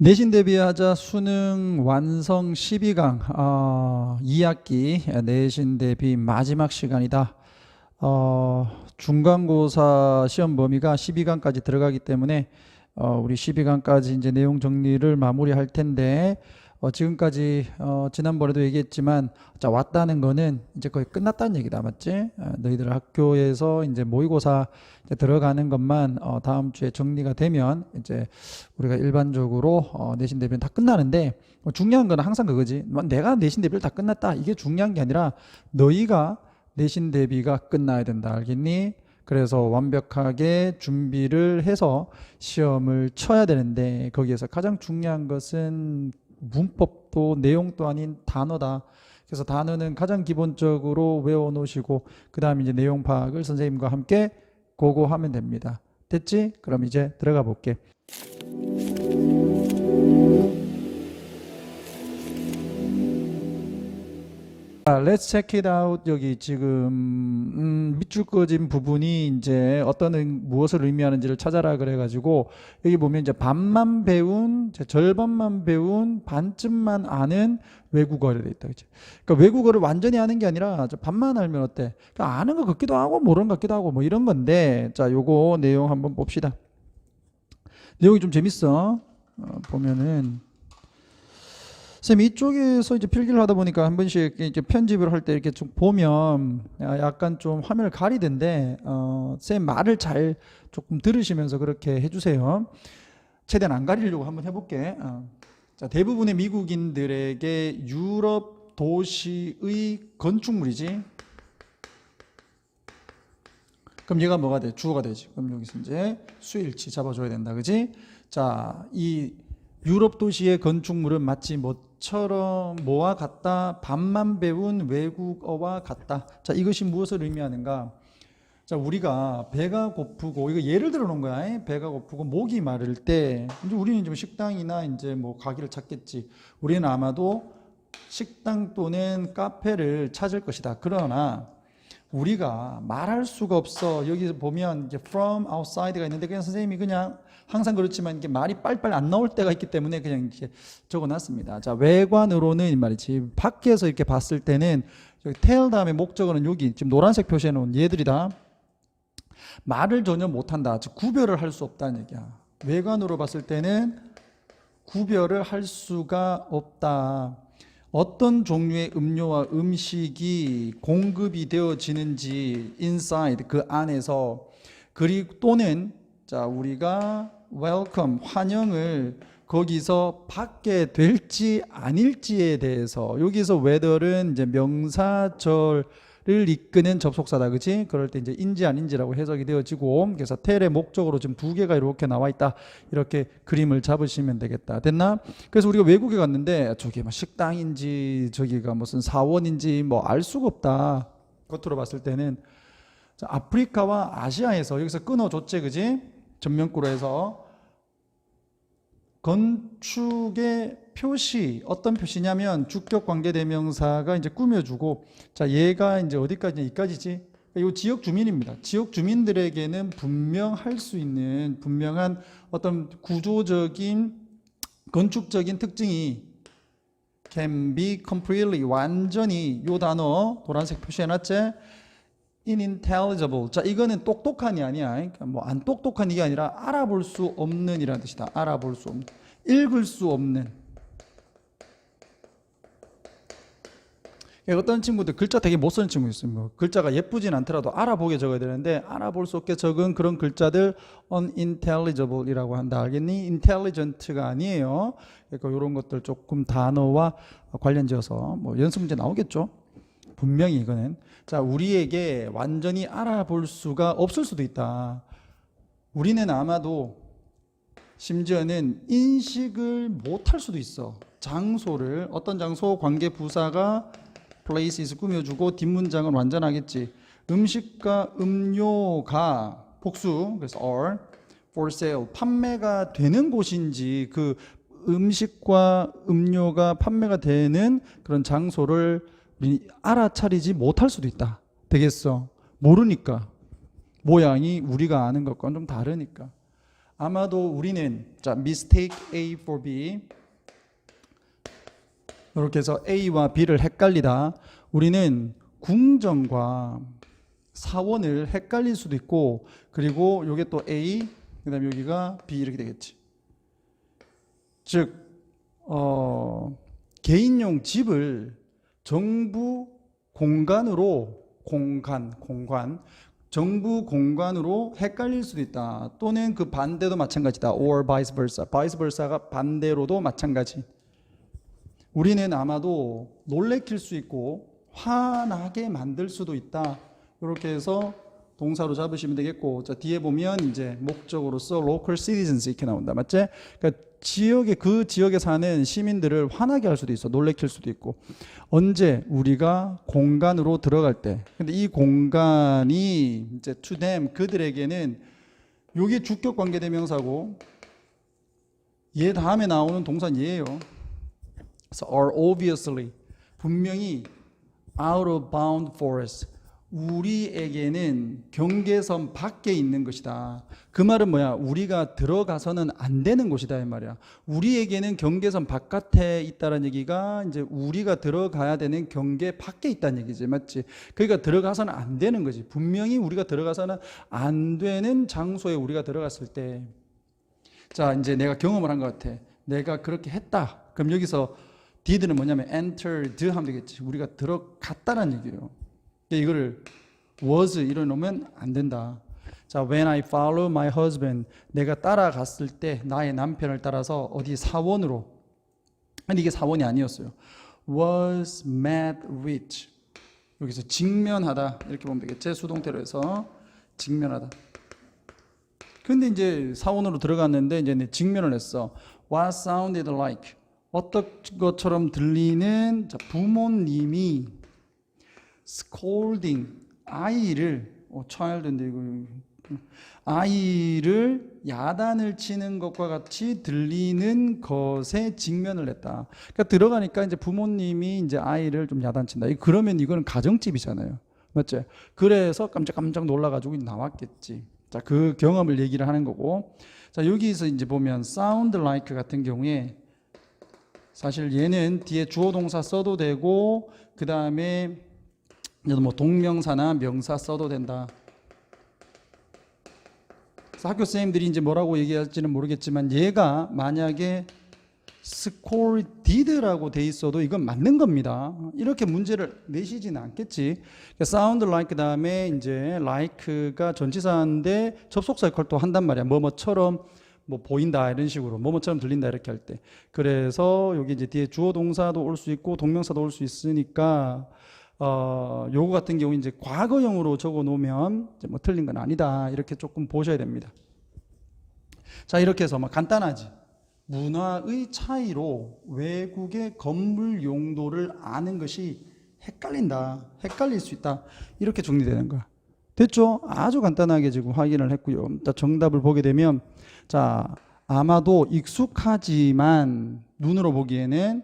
내신 대비하자 수능 완성 12강 2학기 내신 대비 마지막 시간이다. 중간고사 시험 범위가 12강까지 들어가기 때문에 우리 12강까지 이제 내용 정리를 마무리할 텐데 지금까지 지난번에도 얘기했지만 자 왔다는 거는 이제 거의 끝났다는 얘기다, 맞지? 너희들 학교에서 이제 모의고사 이제 들어가는 것만 다음 주에 정리가 되면 이제 우리가 일반적으로 내신 대비는 다 끝나는데 중요한 건 항상 그거지. 내가 내신 대비를 다 끝났다, 이게 중요한 게 아니라 너희가 내신 대비가 끝나야 된다, 알겠니? 그래서 완벽하게 준비를 해서 시험을 쳐야 되는데 거기에서 가장 중요한 것은 문법도 내용도 아닌 단어다. 그래서 단어는 가장 기본적으로 외워 놓으시고 그 다음에 이제 내용 파악을 선생님과 함께 고고하면 됩니다. 됐지? 그럼 이제 들어가 볼게. Let's check it out. 여기 지금 밑줄 그어진 부분이 이제 무엇을 의미하는지를 찾아라 그래가지고 여기 보면 이제 반만 배운, 절반만 배운, 반쯤만 아는 외국어를 돼 있다, 그치? 그러니까 외국어를 완전히 아는 게 아니라 반만 알면 어때? 그러니까 아는 것 같기도 하고 모르는 것 같기도 하고 뭐 이런 건데, 자 요거 내용 한번 봅시다. 내용이 좀 재밌어. 보면은. 선생님 이쪽에서 이제 필기를 하다 보니까 한 번씩 이제 편집을 할 때 이렇게 좀 보면 약간 좀 화면을 가리던데 선생님 말을 잘 조금 들으시면서 그렇게 해주세요. 최대한 안 가리려고 한번 해볼게. 자, 대부분의 미국인들에게 유럽 도시의 건축물이지. 그럼 얘가 뭐가 돼? 주어가 되지. 그럼 여기서 이제 수일치 잡아줘야 된다, 그지? 자, 이 유럽 도시의 건축물은 마치 뭐와 같다? 반만 배운 외국어와 같다. 자, 이것이 무엇을 의미하는가? 자, 우리가 배가 고프고, 이거 예를 들어 놓은 거야. 배가 고프고 목이 마를 때, 이제 우리는 좀 식당이나 이제 뭐 가게를 찾겠지. 우리는 아마도 식당 또는 카페를 찾을 것이다. 그러나 우리가 말할 수가 없어. 여기 보면 이제 from outside가 있는데 그냥 선생님이 그냥 항상 그렇지만 이게 말이 빨리빨리 안 나올 때가 있기 때문에 그냥 이렇게 적어놨습니다. 자, 외관으로는 이 말이지. 밖에서 이렇게 봤을 때는 여기 tell 다음에 목적어는 여기 지금 노란색 표시해 놓은 얘들이다. 말을 전혀 못한다. 즉 구별을 할 수 없다는 얘기야. 외관으로 봤을 때는 구별을 할 수가 없다. 어떤 종류의 음료와 음식이 공급이 되어지는지 inside 그 안에서, 그리고 또는 자 우리가 welcome 환영을 거기서 받게 될지 아닐지에 대해서, 여기서 whether는 이제 명사절을 이끄는 접속사다, 그치? 그럴 때 이제 인지 아닌지라고 해석이 되어지고, 그래서 텔의 목적으로 지금 두 개가 이렇게 나와 있다. 이렇게 그림을 잡으시면 되겠다. 됐나? 그래서 우리가 외국에 갔는데 저기 뭐 식당인지 저기가 무슨 사원인지 뭐 알 수가 없다. 겉으로 봤을 때는. 자, 아프리카와 아시아에서 여기서 끊어줬지, 그지? 전면구로 해서 건축의 표시, 어떤 표시냐면 주격 관계대명사가 이제 꾸며주고, 자 얘가 이제 어디까지? 이까지지. 이 지역 주민입니다. 지역 주민들에게는 분명할 수 있는 분명한 어떤 구조적인 건축적인 특징이 can be completely 완전히, 요 단어 노란색 표시해놨지? unintelligible. 자, 이거는 똑똑한이 아니야. 그러니까 뭐 안 똑똑한 이게 아니라 알아볼 수 없는 이라는 뜻이다. 알아볼 수 없는, 읽을 수 없는. 어떤 친구들 글자 되게 못 쓰는 친구 있어요. 뭐 글자가 예쁘진 않더라도 알아보게 적어야 되는데 알아볼 수 없게 적은 그런 글자들 unintelligible이라고 한다. 알겠니? intelligent가 아니에요. 그러니까 이런 것들 조금 단어와 관련지어서 뭐 연습 문제 나오겠죠. 분명히 이거는. 자, 우리에게 완전히 알아볼 수가 없을 수도 있다. 우리는 아마도 심지어는 인식을 못할 수도 있어. 장소를, 어떤 장소 관계 부사가 places 꾸며주고 뒷문장은 완전하겠지. 음식과 음료가 복수, 그래서 are for sale, 판매가 되는 곳인지, 그 음식과 음료가 판매가 되는 그런 장소를 알아차리지 못할 수도 있다. 되겠어? 모르니까. 모양이 우리가 아는 것과는 좀 다르니까. 아마도 우리는 자 mistake A for B 이렇게 해서 A와 B를 헷갈리다. 우리는 궁정과 사원을 헷갈릴 수도 있고 그리고 요게 또 A 그 다음에 여기가 B 이렇게 되겠지. 즉 개인용 집을 정부 공간으로 정부 공간으로 헷갈릴 수도 있다. 또는 그 반대도 마찬가지다. or vice versa. vice versa가 반대로도 마찬가지. 우리는 아마도 놀래킬 수 있고 화나게 만들 수도 있다. 이렇게 해서 동사로 잡으시면 되겠고, 자 뒤에 보면 이제 목적으로서 local citizens 이렇게 나온다, 맞지? 그러니까 그 지역에 사는 시민들을 화나게 할 수도 있어, 놀래킬 수도 있고. 언제 우리가 공간으로 들어갈 때. 근데 이 공간이 이제 to them 그들에게는 요게 주격 관계 대명사고 얘 다음에 나오는 동사는 얘예요. So are obviously 분명히 out of bound forest 우리에게는 경계선 밖에 있는 것이다. 그 말은 뭐야? 우리가 들어가서는 안 되는 곳이다 이 말이야. 우리에게는 경계선 바깥에 있다는 얘기가 이제 우리가 들어가야 되는 경계 밖에 있다는 얘기지, 맞지? 그러니까 들어가서는 안 되는 거지. 분명히 우리가 들어가서는 안 되는 장소에 우리가 들어갔을 때, 자 이제 내가 경험을 한 것 같아. 내가 그렇게 했다. 그럼 여기서 did는 뭐냐면 entered 하면 되겠지. 우리가 들어갔다는 얘기예요. 이거를 was 이래 놓으면 안 된다. 자, when I follow my husband, 내가 따라갔을 때 나의 남편을 따라서 어디 사원으로, 근데 이게 사원이 아니었어요. was met with, 여기서 직면하다 이렇게 보면 되겠지. 수동태로 해서 직면하다. 근데 이제 사원으로 들어갔는데 이제 직면을 했어. What sounded like, 어떤 것처럼 들리는, 자, 부모님이 scolding, 아이를 child인데 이거 아이를 야단을 치는 것과 같이 들리는 것에 직면을 했다. 그러니까 들어가니까 이제 부모님이 이제 아이를 좀 야단친다. 그러면 이거는 가정집이잖아요, 맞죠? 그래서 깜짝 놀라가지고 나왔겠지. 자, 그 경험을 얘기를 하는 거고. 자, 여기서 이제 보면 sound like 같은 경우에 사실 얘는 뒤에 주어 동사 써도 되고 그 다음에 뭐 동명사나 명사 써도 된다. 그래서 학교 선생님들이 이제 뭐라고 얘기할지는 모르겠지만 얘가 만약에 score did라고 돼 있어도 이건 맞는 겁니다. 이렇게 문제를 내시지는 않겠지. 그러니까 sound like 그 다음에 이제 like가 전치사인데 접속사 역할을 또 한단 말이야. 뭐뭐처럼 뭐 보인다 이런 식으로, 뭐뭐처럼 들린다 이렇게 할 때. 그래서 여기 이제 뒤에 주어 동사도 올 수 있고 동명사도 올 수 있으니까 요거 같은 경우 이제 과거형으로 적어 놓으면 이제 뭐 틀린 건 아니다 이렇게 조금 보셔야 됩니다. 자, 이렇게 해서 막 간단하지. 문화의 차이로 외국의 건물 용도를 아는 것이 헷갈릴 수 있다 이렇게 정리되는 거야. 됐죠? 아주 간단하게 지금 확인을 했고요. 자, 정답을 보게 되면, 자 아마도 익숙하지만 눈으로 보기에는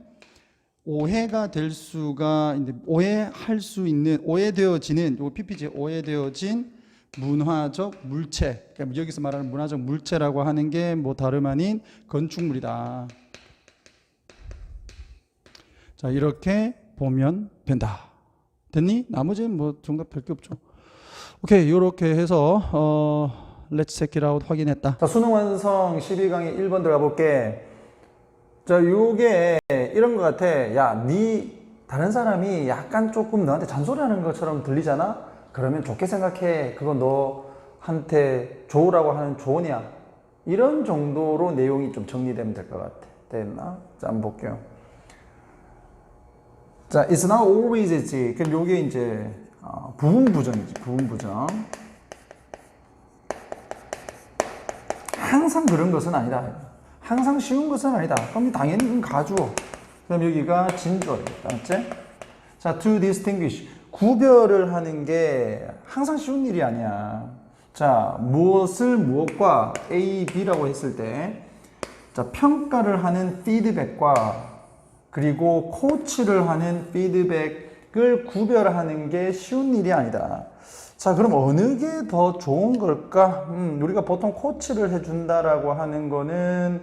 오해가 될 수가, 이제 오해할 수 있는, 오해되어지는, 요 PPG 오해되어진 문화적 물체. 그러니까 여기서 말하는 문화적 물체라고 하는 게 뭐 다름 아닌 건축물이다. 자, 이렇게 보면 된다. 됐니? 나머지는 뭐 정답 별 게 없죠. 오케이, 이렇게 해서 Let's check it out 확인했다. 자, 수능 완성 12강의 1번 들어가 볼게. 자, 요게 이런 것 같아. 야, 다른 사람이 약간 조금 너한테 잔소리하는 것처럼 들리잖아? 그러면 좋게 생각해. 그건 너한테 좋으라고 하는 조언이야. 이런 정도로 내용이 좀 정리되면 될 것 같아. 됐나? 자, 한번 볼게요. 자, it's not always easy. 그럼 요게 이제 부분부정이지. 부분부정. 항상 그런 것은 아니다. 항상 쉬운 것은 아니다. 그럼 당연히 가주어. 그럼 여기가 진주어겠다. 맞지? 자, to distinguish. 구별을 하는 게 항상 쉬운 일이 아니야. 자, 무엇을 무엇과 A, B라고 했을 때, 자, 평가를 하는 피드백과 그리고 코치를 하는 피드백을 구별하는 게 쉬운 일이 아니다. 자, 그럼 어느 게 더 좋은 걸까? 우리가 보통 코치를 해준다라고 하는 거는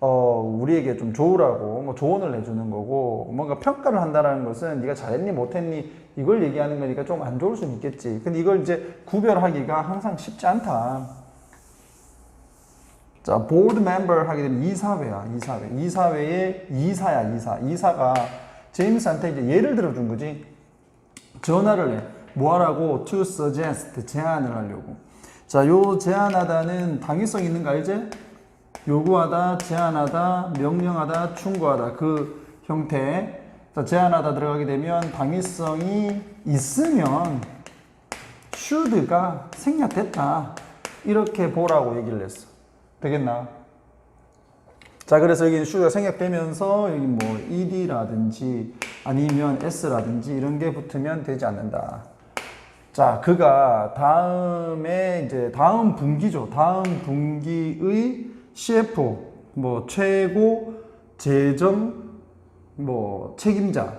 우리에게 좀 좋으라고 뭐 조언을 해주는 거고, 뭔가 평가를 한다라는 것은 네가 잘했니 못했니 이걸 얘기하는 거니까 좀 안 좋을 수는 있겠지. 근데 이걸 이제 구별하기가 항상 쉽지 않다. 자, 보드 멤버 하게 되면 이사회야. 이사회의 이사야. 이사가 제임스한테 이제 예를 들어준 거지. 전화를 해. 뭐 하라고? To suggest. 제안을 하려고. 자, 요 제안하다는 당위성 있는 거 알지? 요구하다, 제안하다, 명령하다, 충고하다. 그 형태. 자, 제안하다 들어가게 되면 당위성이 있으면 should가 생략됐다. 이렇게 보라고 얘기를 했어. 되겠나? 자, 그래서 여기 should가 생략되면서 여기 뭐 ed라든지 아니면 s라든지 이런 게 붙으면 되지 않는다. 자, 그가 다음에 이제 다음 분기죠. 다음 분기의 CFO, 뭐 최고 재정 뭐 책임자의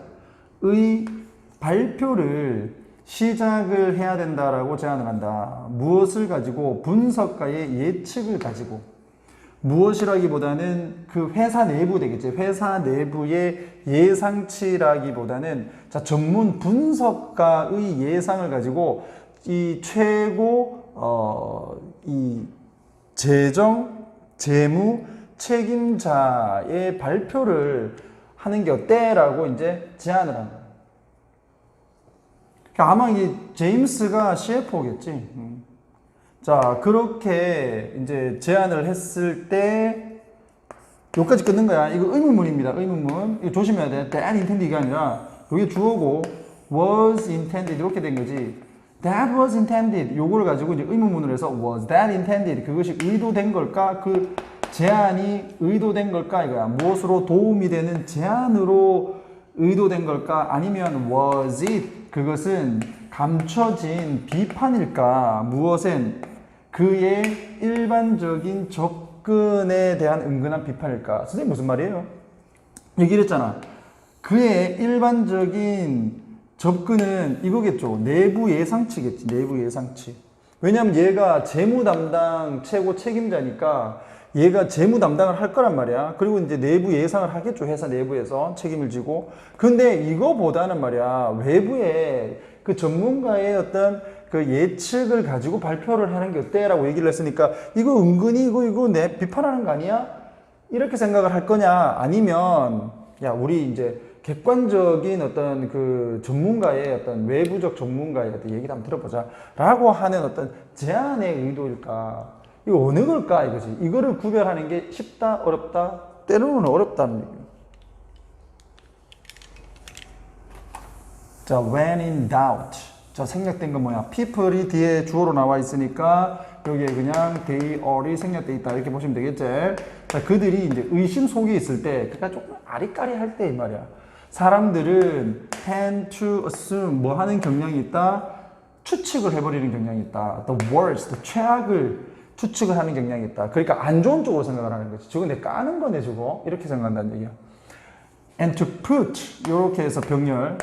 발표를 시작을 해야 된다라고 제안을 한다. 무엇을 가지고? 분석가의 예측을 가지고. 무엇이라기보다는 그 회사 내부 되겠지. 회사 내부의 예상치라기보다는 자, 전문 분석가의 예상을 가지고 이 최고 이 재정 재무 책임자의 발표를 하는 게 어때라고 이제 제안을 한다. 아마 이 제임스가 CFO겠지. 자, 그렇게 이제 제안을 했을 때 여기까지 끊는 거야. 이거 의문문입니다. 의문문. 이거 조심해야 돼. that intended가 아니라 여기 주어고 was intended 이렇게 된 거지. that was intended 요거를 가지고 이제 의문문을 해서 was that intended 그것이 의도된 걸까? 그 제안이 의도된 걸까? 이거야. 무엇으로 도움이 되는 제안으로 의도된 걸까? 아니면 was it 그것은 감춰진 비판일까? 무엇엔? 그의 일반적인 접근에 대한 은근한 비판일까? 선생님 무슨 말이에요? 얘기를 했잖아. 그의 일반적인 접근은 이거겠죠. 내부 예상치겠지. 내부 예상치. 왜냐면 얘가 재무 담당 최고 책임자니까 얘가 재무 담당을 할 거란 말이야. 그리고 이제 내부 예상을 하겠죠. 회사 내부에서 책임을 지고. 근데 이거보다는 말이야. 외부에 그 전문가의 어떤 그 예측을 가지고 발표를 하는 게 어때? 라고 얘기를 했으니까 이거 은근히 이거 내 비판하는 거 아니야? 이렇게 생각을 할 거냐? 아니면 야, 우리 이제 객관적인 어떤 그 전문가의 어떤 외부적 전문가의 어떤 얘기를 한번 들어보자. 라고 하는 어떤 제안의 의도일까? 이거 어느 걸까? 이거지. 이거를 구별하는 게 쉽다? 어렵다? 때로는 어렵다는 얘기입니다. 자, when in doubt. 자, 생략된 건 뭐야? people이 뒤에 주어로 나와 있으니까 여기에 그냥 they are이 생략돼 있다. 이렇게 보시면 되겠지? 자, 그들이 이제 의심 속에 있을 때, 그러니까 조금 아리까리할 때 이 말이야. 사람들은 tend to assume 뭐 하는 경향이 있다? 추측을 해버리는 경향이 있다. The worst, 최악을 추측을 하는 경향이 있다. 그러니까 안 좋은 쪽으로 생각을 하는 거지. 저거 내 까는 거네, 저거. 이렇게 생각한다는 얘기야. And to put, 이렇게 해서 병렬.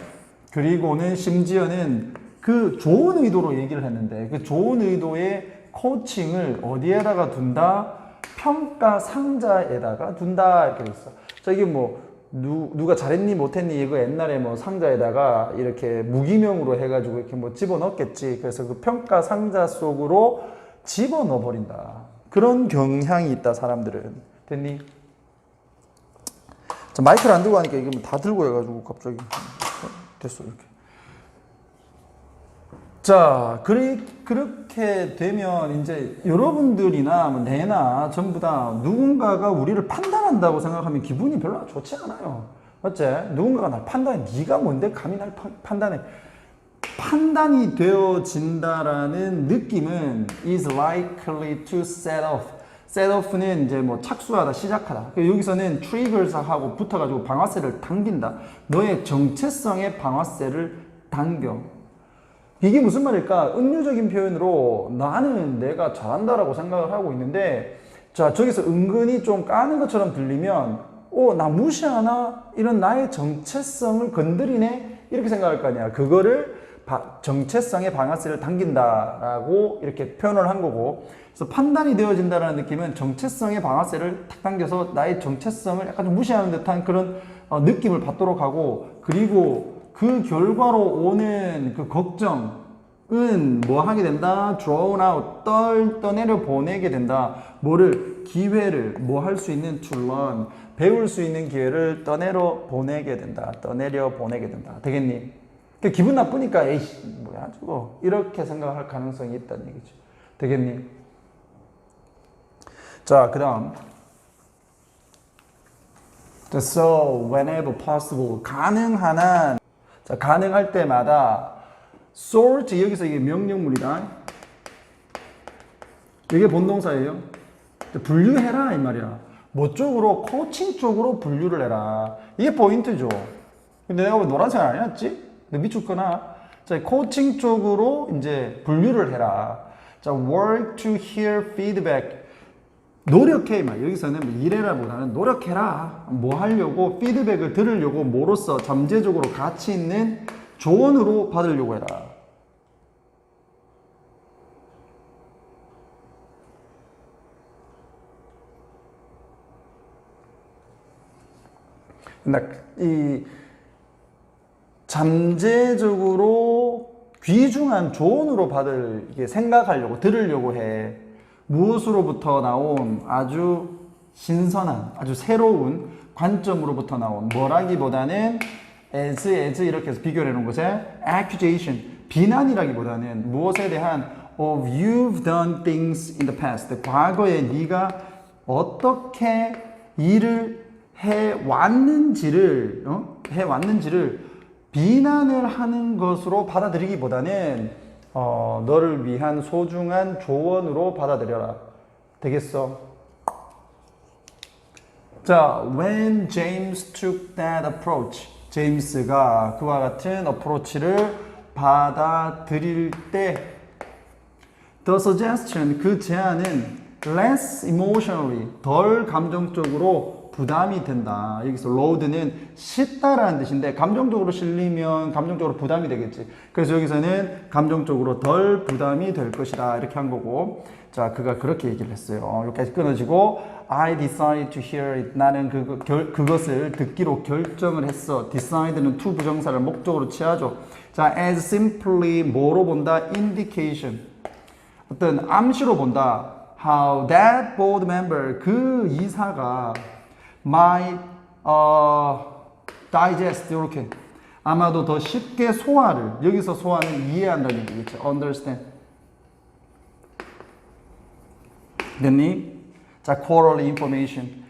그리고는 심지어는 그 좋은 의도로 얘기를 했는데 그 좋은 의도의 코칭을 어디에다가 둔다? 평가 상자에다가 둔다. 이렇게 돼 있어. 자, 이게 뭐 누가 잘했니 못했니 이거 옛날에 뭐 상자에다가 이렇게 무기명으로 해가지고 이렇게 뭐 집어넣었겠지. 그래서 그 평가 상자 속으로 집어넣어 버린다. 그런 경향이 있다, 사람들은. 됐니? 자, 마이크를 안 들고 하니까 이게 뭐 다 들고 해가지고 갑자기 됐어, 이렇게. 자, 그렇게 되면 이제 여러분들이나 뭐 내나 전부 다 누군가가 우리를 판단한다고 생각하면 기분이 별로 좋지 않아요. 맞지? 누군가가 날 판단해. 네가 뭔데 감히 날 판단해. 판단이 되어진다라는 느낌은 is likely to set off. set off는 이제 뭐 착수하다, 시작하다. 여기서는 triggers하고 붙어가지고 방아쇠를 당긴다. 너의 정체성의 방아쇠를 당겨. 이게 무슨 말일까? 은유적인 표현으로 나는 내가 잘한다라고 생각을 하고 있는데, 자, 저기서 은근히 좀 까는 것처럼 들리면, 나 무시하나? 이런 나의 정체성을 건드리네? 이렇게 생각할 거 아니야. 그거를 정체성의 방아쇠를 당긴다라고 이렇게 표현을 한 거고, 그래서 판단이 되어진다라는 느낌은 정체성의 방아쇠를 탁 당겨서 나의 정체성을 약간 좀 무시하는 듯한 그런 느낌을 받도록 하고, 그리고 그 결과로 오는 그 걱정은 뭐 하게 된다? drawn out, 떠내려 보내게 된다. 뭐를? 기회를, 뭐 할 수 있는 to learn, 배울 수 있는 기회를 떠내려 보내게 된다. 떠내려 보내게 된다. 되겠니? 기분 나쁘니까 에이씨 뭐야 저거 이렇게 생각할 가능성이 있다는 얘기죠. 되겠니? 자, 그 다음 so whenever possible, 가능한 한, 자, 가능할 때마다 sort, 여기서 이게 명령문이다. 이게 본동사예요. 분류해라 이 말이야. 뭐 쪽으로? 코칭 쪽으로 분류를 해라. 이게 포인트죠. 근데 내가 왜 노란색 안 해놨지? 근데 미쳤구나. 자, 코칭 쪽으로 이제 분류를 해라. 자, work to hear feedback. 노력해. 막 여기서는 뭐 일해라보다는 노력해라. 뭐 하려고? 피드백을 들으려고 뭐로써? 잠재적으로 가치 있는 조언으로 받으려고 해라. 이 잠재적으로 귀중한 조언으로 받을, 이게 생각하려고, 들으려고 해. 무엇으로부터 나온 아주 신선한, 아주 새로운 관점으로부터 나온, 뭐라기보다는 as 이렇게 해서 비교를 해놓은 것에 accusation, 비난이라기보다는 무엇에 대한 of you've done things in the past, 과거에 네가 어떻게 일을 해왔는지를 비난을 하는 것으로 받아들이기보다는 너를 위한 소중한 조언으로 받아들여라. 되겠어? 자, when James took that approach, 제임스가 그와 같은 어프로치를 받아들일 때 the suggestion, 그 제안은 less emotionally, 덜 감정적으로 부담이 된다. 여기서 load는 싣다라는 뜻인데 감정적으로 실리면 감정적으로 부담이 되겠지. 그래서 여기서는 감정적으로 덜 부담이 될 것이다 이렇게 한 거고, 자, 그가 그렇게 얘기를 했어요. 여기까지 끊어지고 I decided to hear it. 나는 그것을 듣기로 결정을 했어. decide는 to 부정사를 목적으로 취하죠. 자, as simply 뭐로 본다? indication, 어떤 암시로 본다. how that board member, 그 이사가 might digest, 이렇게 아마도 더 쉽게 소화를, 여기서 소화는 이해한다는 얘기겠죠. understand. 됐니? 자, quarterly information,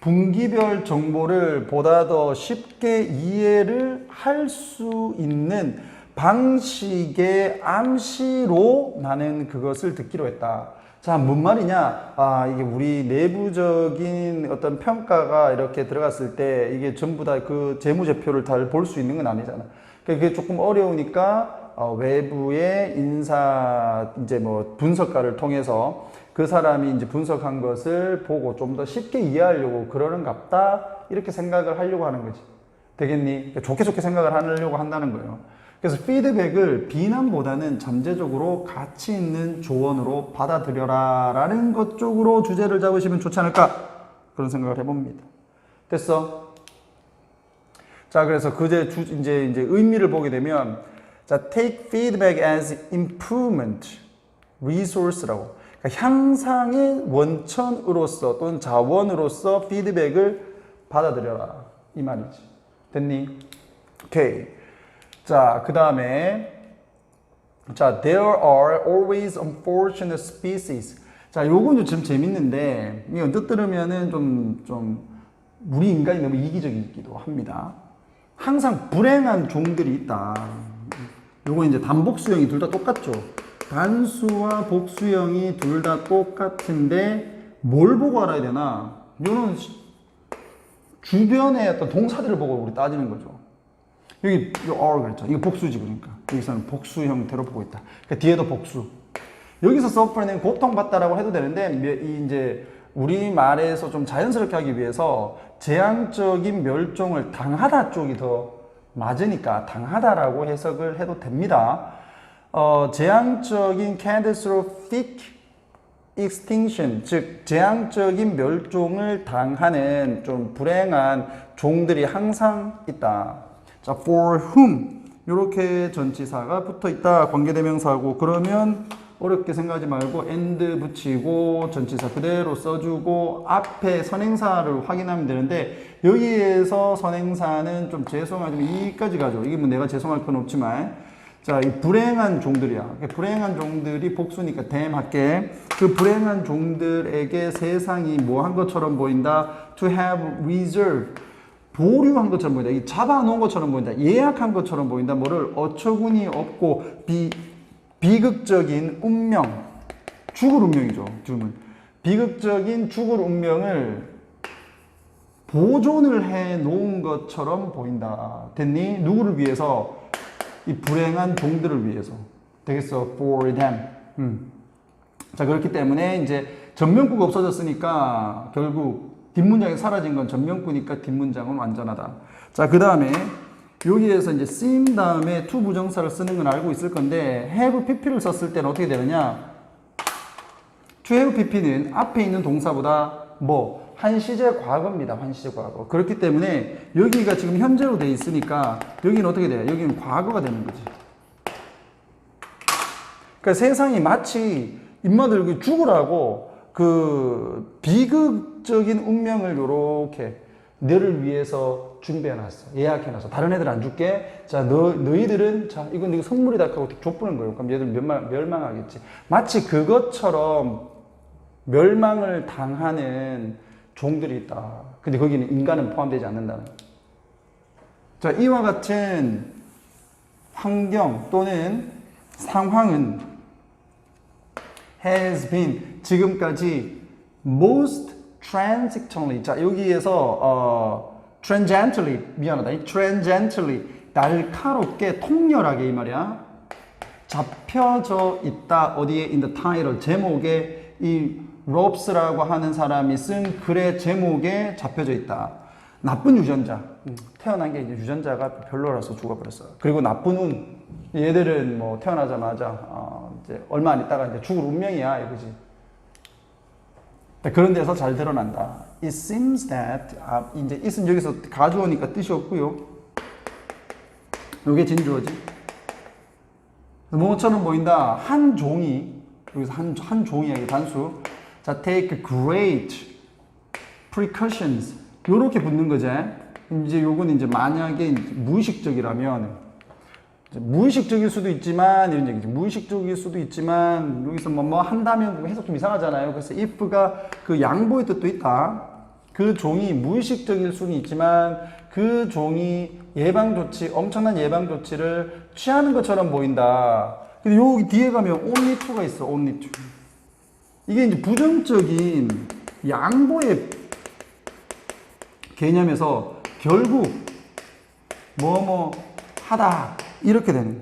분기별 정보를 보다 더 쉽게 이해를 할 수 있는 방식의 암시로 나는 그것을 듣기로 했다. 자, 뭔 말이냐? 이게 우리 내부적인 어떤 평가가 이렇게 들어갔을 때 이게 전부 다 그 재무제표를 다 볼 수 있는 건 아니잖아. 그게 조금 어려우니까 외부의 인사 이제 뭐 분석가를 통해서 그 사람이 이제 분석한 것을 보고 좀 더 쉽게 이해하려고 그러는갑다, 이렇게 생각을 하려고 하는 거지. 되겠니? 좋게 생각을 하려고 한다는 거예요. 그래서 피드백을 비난보다는 잠재적으로 가치 있는 조언으로 받아들여라 라는 것 쪽으로 주제를 잡으시면 좋지 않을까, 그런 생각을 해봅니다. 됐어? 자, 그래서 이제 의미를 보게 되면, 자, take feedback as improvement resource라고, 그러니까 향상의 원천으로서 또는 자원으로서 피드백을 받아들여라 이 말이지. 됐니? 오케이. 자, 그 다음에 자, there are always unfortunate species. 자, 요건 좀 재밌는데 이거 언뜻 들으면은 좀 우리 인간이 너무 이기적이기도 합니다. 항상 불행한 종들이 있다. 요거 이제 단복수형이 둘 다 똑같죠. 단수와 복수형이 둘 다 똑같은데 뭘 보고 알아야 되나? 요는 주변의 어떤 동사들을 보고 우리 따지는 거죠. 여기 are 그랬죠. 이거 복수지, 그러니까 여기서는 복수 형태로 보고 있다. 그러니까 뒤에도 복수. 여기서 suffer는 고통받다라고 해도 되는데 이제 우리 말에서 좀 자연스럽게 하기 위해서 재앙적인 멸종을 당하다 쪽이 더 맞으니까 당하다라고 해석을 해도 됩니다. 재앙적인 catastrophic extinction, 즉 재앙적인 멸종을 당하는 좀 불행한 종들이 항상 있다. 자, for whom 이렇게 전치사가 붙어 있다. 관계대명사고 그러면 어렵게 생각하지 말고 and 붙이고 전치사 그대로 써주고 앞에 선행사를 확인하면 되는데 여기에서 선행사는 좀 죄송하지만 이까지 가죠. 이게 뭐 내가 죄송할 건 없지만 자, 이 불행한 종들이야. 불행한 종들이 복수니까 them 할게. 그 불행한 종들에게 세상이 뭐 한 것처럼 보인다. to have reserve. 보류한 것처럼 보인다. 이 잡아놓은 것처럼 보인다. 예약한 것처럼 보인다. 뭐를 어처구니 없고 비극적인 운명. 죽을 운명이죠. 죽으면. 비극적인 죽을 운명을 보존을 해 놓은 것처럼 보인다. 됐니? 누구를 위해서? 이 불행한 종들을 위해서. 되겠어? For them. 자, 그렇기 때문에 이제 전면구가 없어졌으니까 결국 뒷문장이 사라진 건 전면구니까 뒷문장은 완전하다. 자, 그 다음에 여기에서 이제 seem 다음에 to 부정사를 쓰는 건 알고 있을 건데 have pp를 썼을 때는 어떻게 되느냐? to have pp는 앞에 있는 동사보다 뭐 한시제 과거입니다. 한시제 과거. 그렇기 때문에 여기가 지금 현재로 돼 있으니까 여기는 어떻게 돼요? 여기는 과거가 되는 거지. 그러니까 세상이 마치 인마들 죽으라고 그 비극적인 운명을 요렇게 너를 위해서 준비해놨어. 예약해놨어. 다른 애들 안 줄게. 자, 너희들은 자, 이건 네가 선물이다 하고 족보는 거예요. 그럼 얘들 멸망하겠지. 마치 그것처럼 멸망을 당하는 종들이 있다. 근데 거기는 인간은 포함되지 않는다는 거예요. 자, 이와 같은 환경 또는 상황은 has been 지금까지 most transiently. 자, 여기에서 transiently 미안하다. transiently 날카롭게 통렬하게 이 말이야. 잡혀져 있다. 어디에? in the title 제목에 이 롭스라고 하는 사람이 쓴 글의 제목에 잡혀져 있다. 나쁜 유전자. 태어난 게 이제 유전자가 별로라서 죽어버렸어. 그리고 나쁜 운. 얘들은 뭐 태어나자마자 이제 얼마 안 있다가 이제 죽을 운명이야, 이거지. 그런 데서 잘 드러난다. It seems that 이제 it은 여기서 가주어니까 뜻이 없고요. 이게 진주어지. 뭐처럼 보인다. 한 종이 여기서 한 종이야, 이 단수. 자, take great precautions. 요렇게 붙는 거지. 이제 요건 이제 만약에 무의식적이라면 무의식적일 수도 있지만 이런 얘기지. 무의식적일 수도 있지만 여기서 뭐 한다면 해석 좀 이상하잖아요. 그래서 if가 그 양보의 뜻도 있다. 그 종이 무의식적일 수는 있지만 그 종이 예방 조치, 엄청난 예방 조치를 취하는 것처럼 보인다. 근데 여기 뒤에 가면 only to가 있어. only to. 이게 이제 부정적인 양보의 개념에서 결국 뭐뭐 하다 이렇게 되는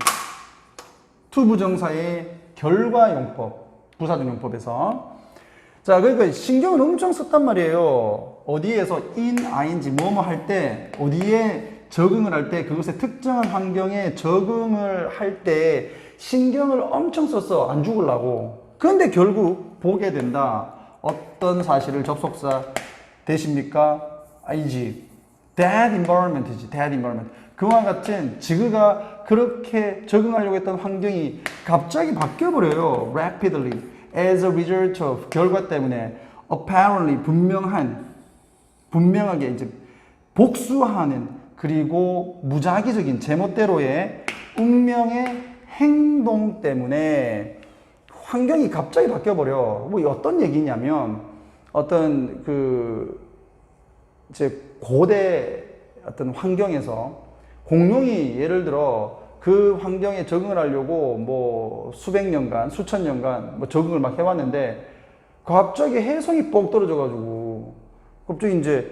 to 부정사의 결과용법, 부사적용법에서. 자, 그러니까 신경을 엄청 썼단 말이에요. 어디에서 in, ing, 뭐뭐 할 때 어디에 적응을 할 때 그것의 특정한 환경에 적응을 할 때 신경을 엄청 썼어. 안 죽으려고. 그런데 결국 보게 된다. 어떤 사실을 접속사 대십니까? ing. That environment이지. That environment. 그와 같은 지그가 그렇게 적응하려고 했던 환경이 갑자기 바뀌어버려요. Rapidly. As a result of. 결과 때문에. Apparently. 분명하게 이제 복수하는 그리고 무작위적인 제멋대로의 운명의 행동 때문에 환경이 갑자기 바뀌어버려. 뭐 어떤 얘기냐면 어떤 이제 고대 어떤 환경에서 공룡이 예를 들어 그 환경에 적응을 하려고 뭐 수백 년간, 수천 년간 뭐 적응을 막 해왔는데 갑자기 해성이 뻑 떨어져가지고 갑자기 이제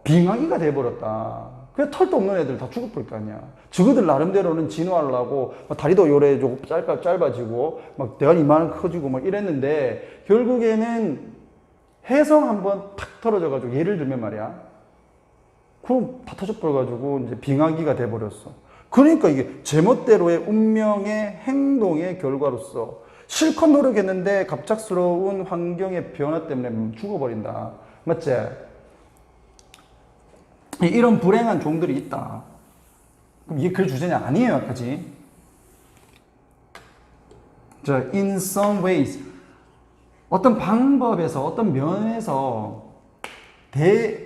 빙하기가 돼버렸다. 그래 털도 없는 애들 다 죽어버릴 거 아니야. 저거들 나름대로는 진화하려고 다리도 요래지고 짧아지고 막 대가리 이만큼 커지고 막 이랬는데 결국에는 해성 한번 탁 떨어져가지고 예를 들면 말이야. 그럼 다 터져버려가지고 이제 빙하기가 돼버렸어. 그러니까 이게 제멋대로의 운명의 행동의 결과로서 실컷 노력했는데 갑작스러운 환경의 변화 때문에 죽어버린다. 맞지? 이런 불행한 종들이 있다. 그럼 이게 그 주제냐? 아니에요, 여기까지. 자, in some ways. 어떤 방법에서, 어떤 면에서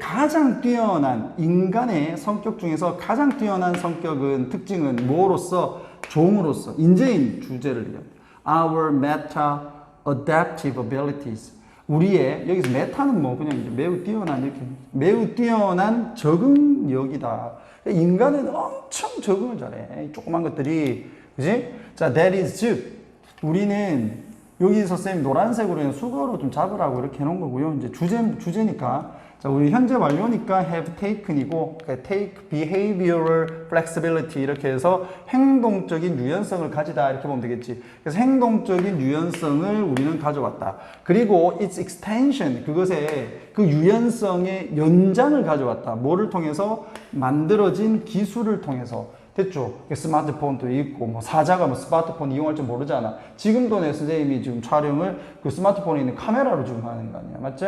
가장 뛰어난 인간의 성격 중에서 가장 뛰어난 성격은, 특징은 뭐로서? 종으로서, 인재인 주제를 얘기합니다. Our meta adaptive abilities. 우리의, 여기서 메타는 뭐 그냥 이제 매우 뛰어난, 이렇게 매우 뛰어난 적응력이다. 인간은 엄청 적응을 잘해. 조그만 것들이. 그지? 자, that is 즉, 우리는 여기서 쌤 노란색으로 수거로 좀 잡으라고 이렇게 해놓은 거고요. 이제 주제니까. 자, 우리 현재 완료니까 have taken이고, take behavioral flexibility 이렇게 해서 행동적인 유연성을 가지다 이렇게 보면 되겠지. 그래서 행동적인 유연성을 우리는 가져왔다. 그리고 its extension, 그것의 그 유연성의 연장을 가져왔다. 뭐를 통해서? 만들어진 기술을 통해서. 됐죠? 스마트폰도 있고, 뭐, 사자가 뭐 스마트폰 이용할 줄 모르잖아. 지금도 내 선생님이 지금 촬영을 그 스마트폰에 있는 카메라로 지금 하는 거 아니야. 맞지?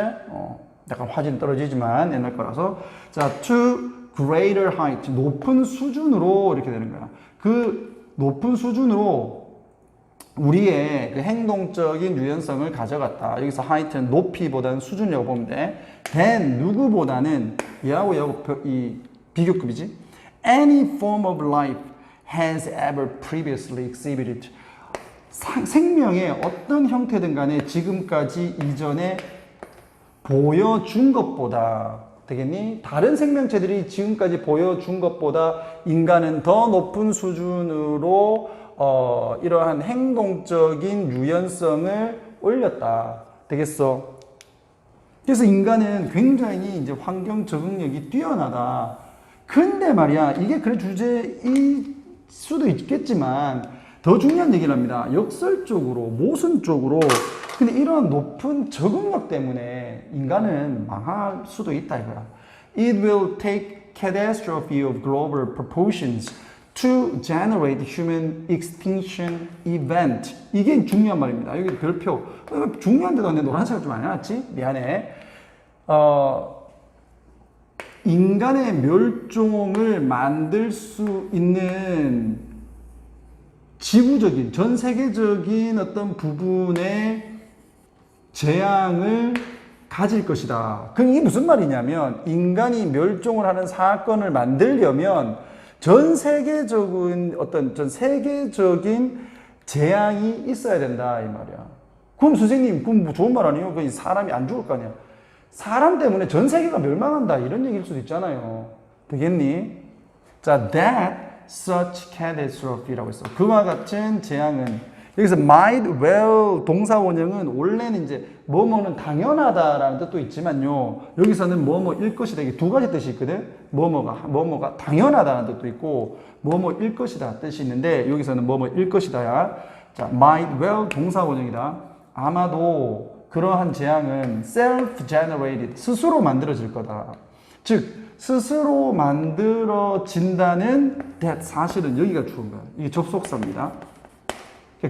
약간 화질은 떨어지지만 옛날 거라서. 자, to greater height. 높은 수준으로 이렇게 되는 거야. 그 높은 수준으로 우리의 그 행동적인 유연성을 가져갔다. 여기서 height는 높이보다는 수준이라고 보면 돼. than 누구보다는 얘하고 이 비교급이지. Any form of life has ever previously exhibited. 생명의 어떤 형태든 간에 지금까지 이전에 보여준 것보다, 되겠니? 다른 생명체들이 지금까지 보여준 것보다 인간은 더 높은 수준으로 이러한 행동적인 유연성을 올렸다. 되겠어? 그래서 인간은 굉장히 이제 환경 적응력이 뛰어나다. 근데 말이야, 이게 그래 주제일 수도 있겠지만 더 중요한 얘기를 합니다. 역설적으로, 모순적으로. 근데 이런 높은 적응력 때문에 인간은 망할 수도 있다 이거야. It will take catastrophe of global proportions to generate human extinction event. 이게 중요한 말입니다. 여기 별표. 중요한데도 내 노란색을 좀 안 해놨지? 미안해. 인간의 멸종을 만들 수 있는 지구적인, 전 세계적인 어떤 부분의 재앙을 가질 것이다. 그럼 이게 무슨 말이냐면, 인간이 멸종을 하는 사건을 만들려면 전 세계적인 재앙이 있어야 된다 이 말이야. 그럼 선생님, 그럼 뭐 좋은 말 아니에요? 그 사람이 안 죽을 거 아니야? 사람 때문에 전 세계가 멸망한다 이런 얘기일 수도 있잖아요. 되겠니? 자, that such catastrophe라고 했어. 그와 같은 재앙은, 여기서 might well 동사 원형은 원래는 이제 뭐뭐는 당연하다라는 뜻도 있지만요. 여기서는 뭐뭐일 것이다. 이게 두 가지 뜻이 있거든. 뭐뭐가 당연하다는 뜻도 있고 뭐뭐일 것이다 뜻이 있는데, 여기서는 뭐뭐일 것이다야. 자, might well 동사 원형이다. 아마도 그러한 재앙은 self-generated, 스스로 만들어질 거다. 즉, 스스로 만들어진다는 that 사실은 여기가 좋은 거야. 이게 접속사입니다.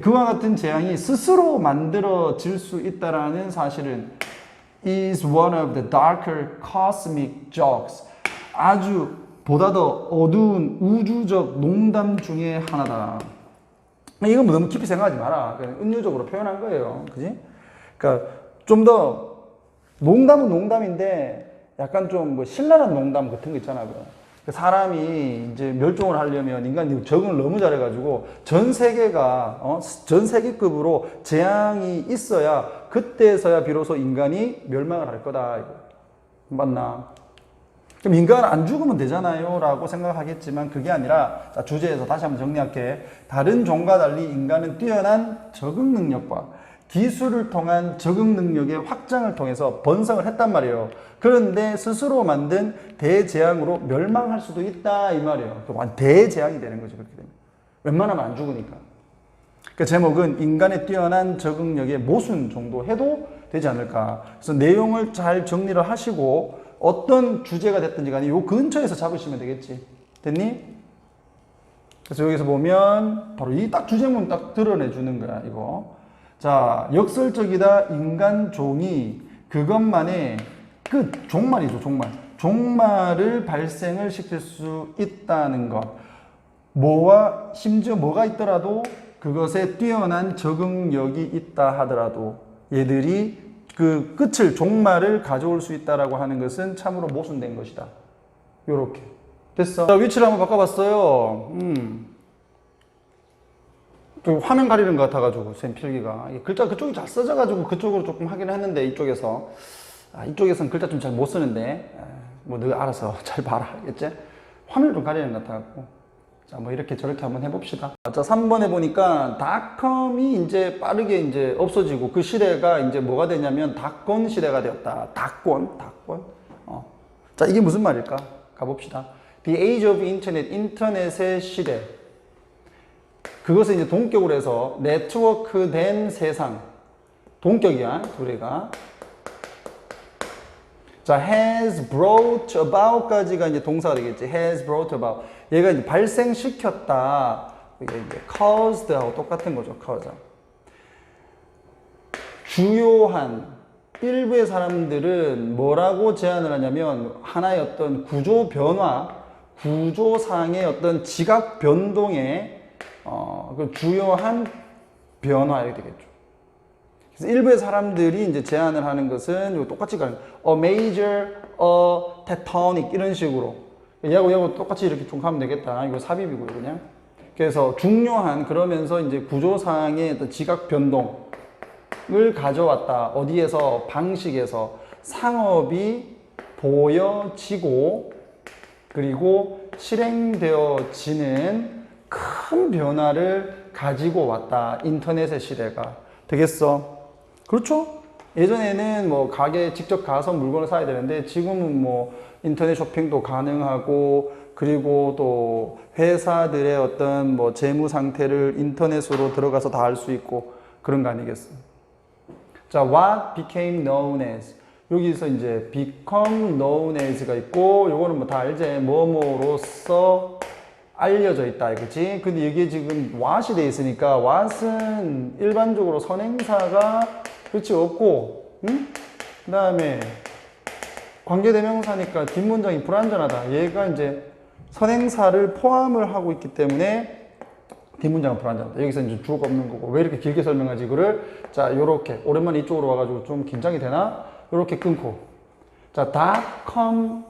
그와 같은 재앙이 스스로 만들어질 수 있다라는 사실은 is one of the darker cosmic jokes. 아주 보다 더 어두운 우주적 농담 중에 하나다. 이건 뭐 너무 깊이 생각하지 마라. 그냥 은유적으로 표현한 거예요. 그지? 그러니까 좀 더 농담은 농담인데 약간 좀 뭐 신랄한 농담 같은 거 있잖아. 사람이 이제 멸종을 하려면 인간이 적응을 너무 잘해가지고 전 세계가 전 세계급으로 재앙이 있어야 그때서야 비로소 인간이 멸망을 할 거다. 맞나? 그럼 인간은 안 죽으면 되잖아요 라고 생각하겠지만 그게 아니라, 자, 주제에서 다시 한번 정리할게. 다른 종과 달리 인간은 뛰어난 적응 능력과 기술을 통한 적응 능력의 확장을 통해서 번성을 했단 말이에요. 그런데 스스로 만든 대재앙으로 멸망할 수도 있다 이 말이에요. 대재앙이 되는 거죠. 그렇게 되면 웬만하면 안 죽으니까. 그 제목은 인간의 뛰어난 적응력의 모순 정도 해도 되지 않을까. 그래서 내용을 잘 정리를 하시고 어떤 주제가 됐든지 간에 요 근처에서 잡으시면 되겠지. 됐니? 그래서 여기서 보면 바로 이 딱 주제문 딱 드러내 주는 거야, 이거. 자, 역설적이다. 인간 종이 그것만의 끝, 종말이죠, 종말. 종말을 발생을 시킬 수 있다는 것. 뭐와 심지어 뭐가 있더라도 그것에 뛰어난 적응력이 있다 하더라도 얘들이 그 끝을 종말을 가져올 수 있다라고 하는 것은 참으로 모순된 것이다. 요렇게 됐어. 자, 위치를 한번 바꿔봤어요. 또 화면 가리는 것 같아가지고 쌤 필기가 글자 그쪽이 잘 써져가지고 그쪽으로 조금 하긴 했는데 이쪽에서 이쪽에서는 글자 좀 잘 못 쓰는데 뭐 너가 알아서 잘 봐라, 알겠지? 화면을 좀 가리는 것 같아갖고 자, 뭐 이렇게 저렇게 한번 해봅시다. 자, 3번에 보니까 닷컴이 이제 빠르게 이제 없어지고 그 시대가 이제 뭐가 되냐면 닷건 시대가 되었다. 닷건. 자, 이게 무슨 말일까? 가봅시다. The age of internet, 인터넷의 시대. 그것을 이제 동격으로 해서 네트워크된 세상. 동격이야, 둘이가. 자, has brought about까지가 이제 동사가 되겠지. has brought about. 얘가 이제 발생시켰다. 이게 이제 caused하고 똑같은 거죠. cause. 주요한 일부의 사람들은 뭐라고 제안을 하냐면 하나의 어떤 구조 변화, 구조상의 어떤 지각 변동의 그 주요한 변화 이렇게 되겠죠. 그래서 일부의 사람들이 이제 제안을 하는 것은 이거 똑같이 가는 a major, a tectonic 이런 식으로 얘하고 똑같이 이렇게 좀 하면 되겠다. 이거 삽입이고요, 그냥. 그래서 중요한 그러면서 이제 구조상의 어떤 지각 변동을 가져왔다. 어디에서 방식에서 상업이 보여지고 그리고 실행되어지는 큰 변화를 가지고 왔다. 인터넷의 시대가 되겠어. 그렇죠? 예전에는 뭐 가게에 직접 가서 물건을 사야 되는데 지금은 뭐 인터넷 쇼핑도 가능하고 그리고 또 회사들의 어떤 뭐 재무 상태를 인터넷으로 들어가서 다 알 수 있고 그런 거 아니겠어? 자, what became known as. 여기서 이제 become known as가 있고 요거는 뭐 다 알지? 뭐뭐로써 알려져 있다, 그치? 근데 이게 지금 what이 돼 있으니까 what은 일반적으로 선행사가 그렇지 없고, 응? 그 다음에 관계대명사니까 뒷문장이 불완전하다. 얘가 이제 선행사를 포함을 하고 있기 때문에 뒷문장은 불완전하다. 여기서 이제 주어가 없는 거고. 왜 이렇게 길게 설명하지, 이거를? 자, 요렇게. 오랜만에 이쪽으로 와가지고 좀 긴장이 되나? 요렇게 끊고. 자, 닷컴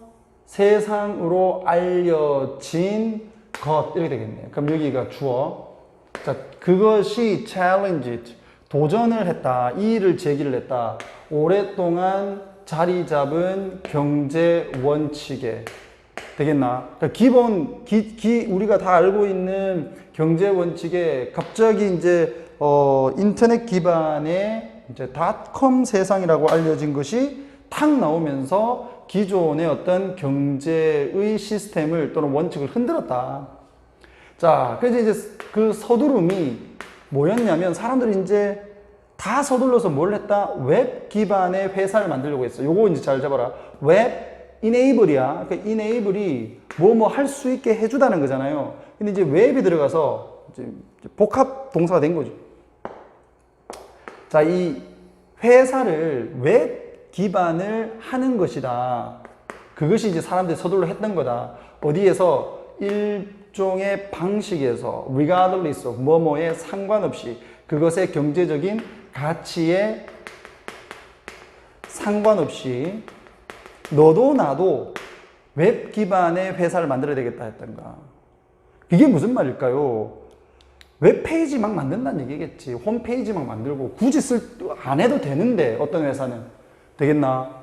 세상으로 알려진 것. 이렇게 되겠네요. 그럼 여기가 주어. 자, 그것이 challenged. 도전을 했다. 이 일을 제기를 했다. 오랫동안 자리 잡은 경제 원칙에. 되겠나? 그러니까 기본, 우리가 다 알고 있는 경제 원칙에 갑자기 이제, 인터넷 기반의 이제 닷컴 세상이라고 알려진 것이 탁 나오면서 기존의 어떤 경제의 시스템을 또는 원칙을 흔들었다. 자, 그래서 이제 그 서두름이 뭐였냐면 사람들이 이제 다 서둘러서 뭘 했다? 웹 기반의 회사를 만들려고 했어. 요거 이제 잘 잡아라. 웹 enable이야. 그러니까 enable이 뭐 할 수 있게 해주다는 거잖아요. 근데 이제 웹이 들어가서 이제 복합 동사가 된 거죠. 자, 이 회사를 웹 기반을 하는 것이다. 그것이 이제 사람들이 서둘러 했던 거다. 어디에서? 일종의 방식에서 regardless of 뭐뭐에 상관없이 그것의 경제적인 가치에 상관없이 너도 나도 웹 기반의 회사를 만들어야 되겠다 했던가. 이게 무슨 말일까요? 웹페이지 막 만든다는 얘기겠지. 홈페이지 막 만들고 굳이 안 해도 되는데 어떤 회사는. 되겠나?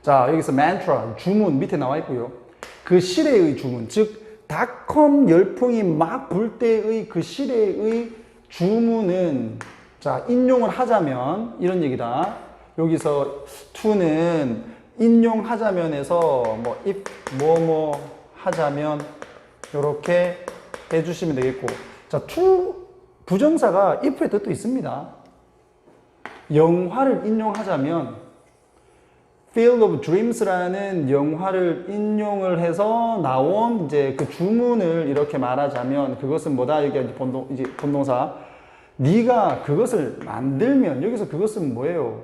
자, 여기서 mantra, 주문 밑에 나와 있고요. 그 시대의 주문, 즉 닷컴 열풍이 막 불 때의 그 시대의 주문은, 자, 인용을 하자면 이런 얘기다. 여기서 to는 인용하자면에서 뭐 if 뭐뭐 하자면 이렇게 해주시면 되겠고, 자, to 부정사가 if의 뜻도 있습니다. 영화를 인용하자면 Field of Dreams라는 영화를 인용을 해서 나온 이제 그 주문을 이렇게 말하자면 그것은 뭐다? 여기 이제 본동사. 네가 그것을 만들면 여기서 그것은 뭐예요?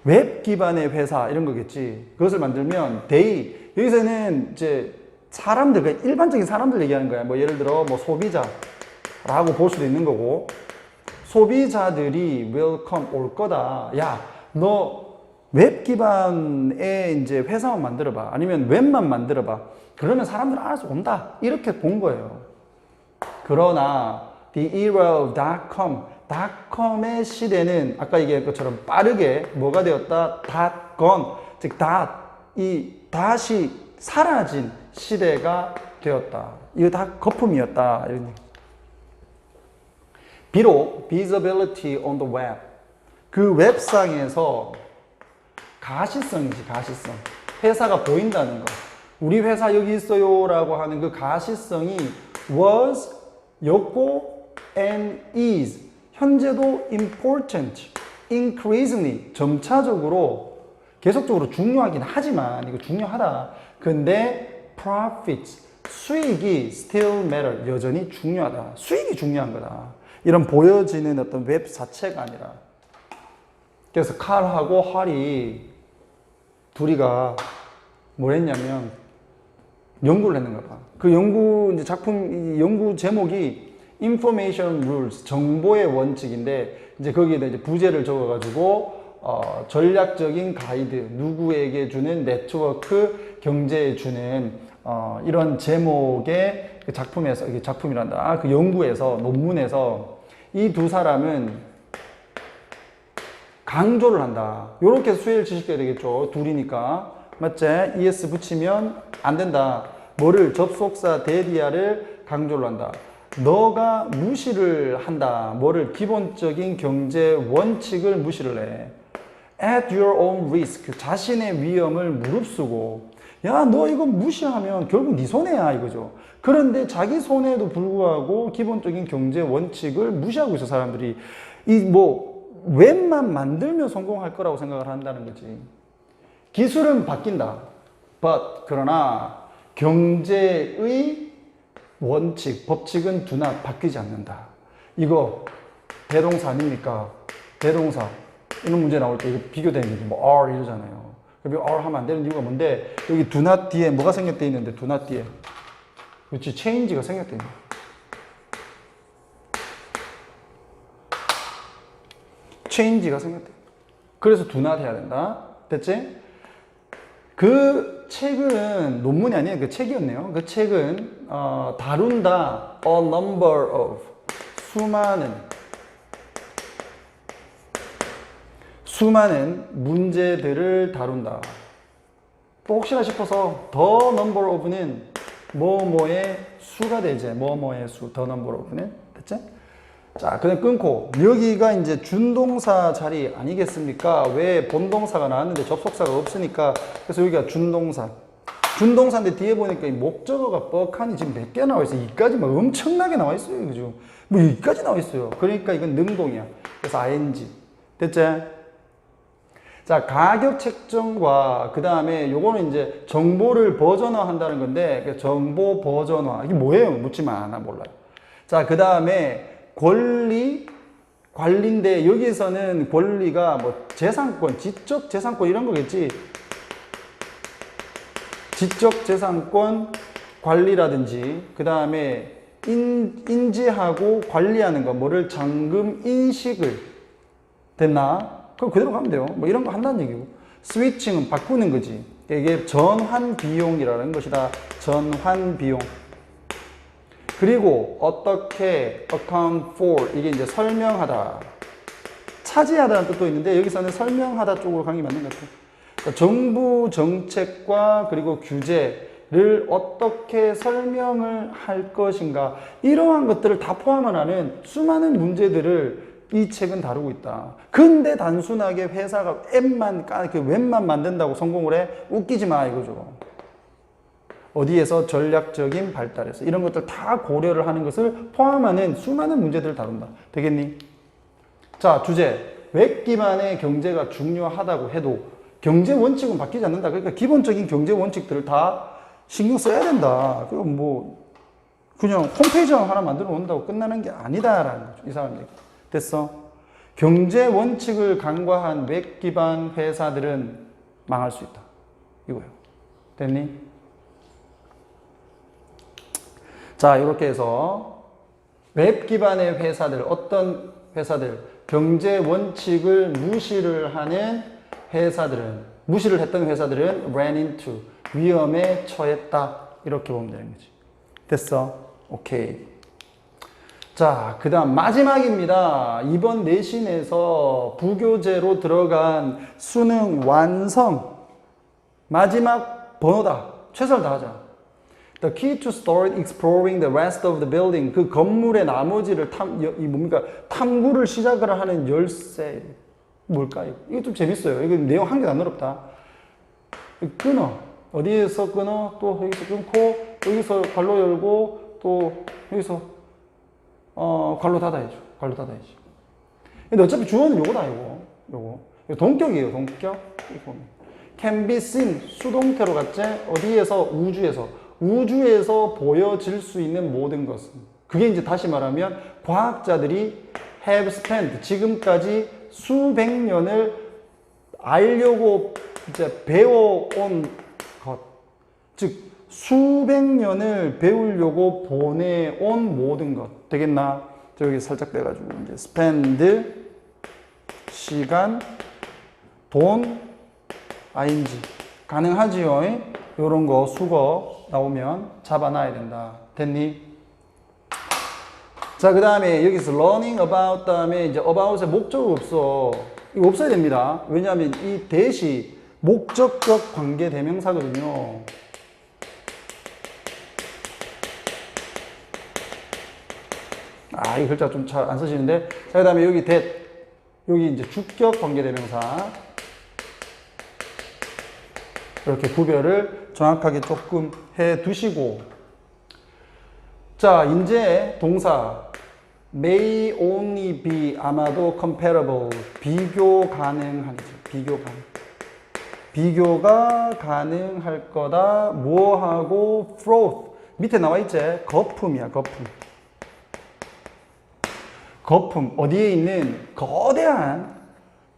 웹 기반의 회사 이런 거겠지. 그것을 만들면 they 여기서는 이제 사람들, 그러니까 일반적인 사람들 얘기하는 거야. 뭐 예를 들어 뭐 소비자라고 볼 수도 있는 거고 소비자들이 will come 올 거다. 야, 너 웹 기반의 이제 회사만 만들어봐. 아니면 웹만 만들어봐. 그러면 사람들 알아서 온다. 이렇게 본 거예요. 그러나 the era of dot-com, dot-com의 시대는 아까 얘기한 것처럼 빠르게 뭐가 되었다? dot-gone, 즉 이 dot이 사라진 시대가 되었다. 이거 다 거품이었다. 이런. 비록 visibility on the web, 그 웹상에서 가시성이지, 가시성. 회사가 보인다는 거. 우리 회사 여기 있어요 라고 하는 그 가시성이 was, 였고, and is. 현재도 important, increasingly, 점차적으로, 계속적으로 중요하긴 하지만, 이거 중요하다. 근데 profits, 수익이 still matter, 여전히 중요하다. 수익이 중요한 거다. 이런 보여지는 어떤 웹 자체가 아니라. 그래서 칼하고 할이 둘이가 뭘 했냐면 연구를 했는가 봐. 그 연구 이제 작품 연구 제목이 Information Rules, 정보의 원칙인데 이제 거기에 이제 부제를 적어가지고 전략적인 가이드, 누구에게 주는 네트워크 경제에 주는 이런 제목의 그 작품에서 이게 작품이란다. 그 연구에서 논문에서 이 두 사람은 강조를 한다. 요렇게 수혜를 지식해야 되겠죠. 둘이니까. 맞지? ES 붙이면 안 된다. 뭐를? 접속사 데디아를 강조를 한다. 너가 무시를 한다. 뭐를? 기본적인 경제 원칙을 무시를 해. At your own risk. 자신의 위험을 무릅쓰고. 야, 너 이거 무시하면 결국 네 손해야 이거죠. 그런데 자기 손해에도 불구하고 기본적인 경제 원칙을 무시하고 있어 사람들이. 웹만 만들면 성공할 거라고 생각을 한다는 거지. 기술은 바뀐다. But 그러나 경제의 원칙, 법칙은 do not 바뀌지 않는다. 이거 대동사 아닙니까? 대동사. 이런 문제 나올 때 이거 비교되는 게 뭐 are 이러잖아요. 그럼 are 하면 안 되는 이유가 뭔데? 여기 do not 뒤에 뭐가 생겼대 있는데 do not 뒤에. 그렇지, change가 생겼대 있는 거야. change가 생겼대. 그래서 do not 해야 된다. 됐지? 그 책은 논문이 아니에요. 그 책이었네요. 그 책은 다룬다. A number of 수많은 문제들을 다룬다. 또 혹시나 싶어서 the number of는 뭐뭐의 수가 되지. 뭐뭐의 수. the number of는. 됐지? 자, 그냥 끊고 여기가 이제 준동사 자리 아니겠습니까? 왜 본동사가 나왔는데 접속사가 없으니까 그래서 여기가 준동사. 준동사인데 뒤에 보니까 이 목적어가 뻑하니 지금 몇 개 나와 있어요. 이까지 막 엄청나게 나와 있어요. 그죠? 뭐 여기까지 나와 있어요. 그러니까 이건 능동이야. 그래서 ing. 됐지? 자, 가격 책정과 그 다음에 요거는 이제 정보를 버전화 한다는 건데 정보 버전화. 이게 뭐예요? 묻지만 않아 몰라요. 자, 그 다음에 관리인데 여기에서는 권리가 뭐 재산권, 지적 재산권 이런 거겠지. 지적 재산권 관리라든지 그 다음에 인지하고 관리하는 거 뭐를 잠금 인식을 됐나? 그럼 그대로 가면 돼요. 뭐 이런 거 한다는 얘기고. 스위칭은 바꾸는 거지. 이게 전환 비용이라는 것이다. 전환 비용. 그리고 어떻게 account for 이게 이제 설명하다, 차지하다는 뜻도 있는데 여기서는 설명하다 쪽으로 가는 게 맞는 것 같아요. 그러니까 정부 정책과 그리고 규제를 어떻게 설명을 할 것인가 이러한 것들을 다 포함을 하는 수많은 문제들을 이 책은 다루고 있다. 근데 단순하게 회사가 웹만 만든다고 성공을 해? 웃기지 마 이거죠. 어디에서 전략적인 발달에서 이런 것들 다 고려를 하는 것을 포함하는 수많은 문제들을 다룬다. 되겠니? 자, 주제. 웹 기반의 경제가 중요하다고 해도 경제 원칙은 바뀌지 않는다. 그러니까 기본적인 경제 원칙들을 다 신경 써야 된다. 그럼 뭐 그냥 홈페이지만 하나 만들어 놓는다고 끝나는 게 아니다라는 거죠. 이 사람 얘기. 됐어? 경제 원칙을 간과한 웹 기반 회사들은 망할 수 있다. 이거예요. 됐니? 자, 이렇게 해서 웹 기반의 회사들, 어떤 회사들, 경제 원칙을 무시를 하는 회사들은, 무시를 했던 회사들은 ran into, 위험에 처했다. 이렇게 보면 되는 거지. 됐어? 오케이. 자, 그 다음 마지막입니다. 이번 내신에서 부교재로 들어간 수능 완성. 마지막 번호다. 최선을 다하자. The key to start exploring the rest of the building. 그 건물의 나머지를 탐구를 시작을 하는 열쇠. 뭘까요? 이거 좀 재밌어요. 이거 내용 한 개도 안 어렵다. 끊어. 어디에서 끊어? 또 여기서 끊고, 여기서 괄호 열고, 또 여기서 괄호 닫아야죠. 괄호 닫아야지. 근데 어차피 주어는 요거다, 요거. 이거 동격이에요, 동격. 이거 보면. Can be seen. 수동태로 갔지? 어디에서? 우주에서. 우주에서 보여질 수 있는 모든 것은. 그게 이제 다시 말하면 과학자들이 have spent. 지금까지 수백 년을 알려고 이제 배워온 것. 즉, 수백 년을 배우려고 보내온 모든 것. 되겠나? 저기 살짝 빼가지고, 이제 spend, 시간, 돈, ing. 가능하지요? 요런 거, 수거 나오면 잡아놔야 된다. 됐니? 자, 그 다음에 여기서 learning about 다음에 이제 about에 목적어 없어. 이거 없어야 됩니다. 왜냐하면 이 대시 목적격 관계 대명사거든요. 아, 이 글자 좀 잘 안 쓰시는데. 자, 그 다음에 여기 that. 여기 이제 주격 관계 대명사. 이렇게 구별을 정확하게 조금 해 두시고. 자, 이제 동사. may only be 아마도 comparable. 비교 가능하죠. 비교 가능. 비교가 가능할 거다. 뭐하고 froth. 밑에 나와 있지? 거품이야, 거품. 거품. 어디에 있는 거대한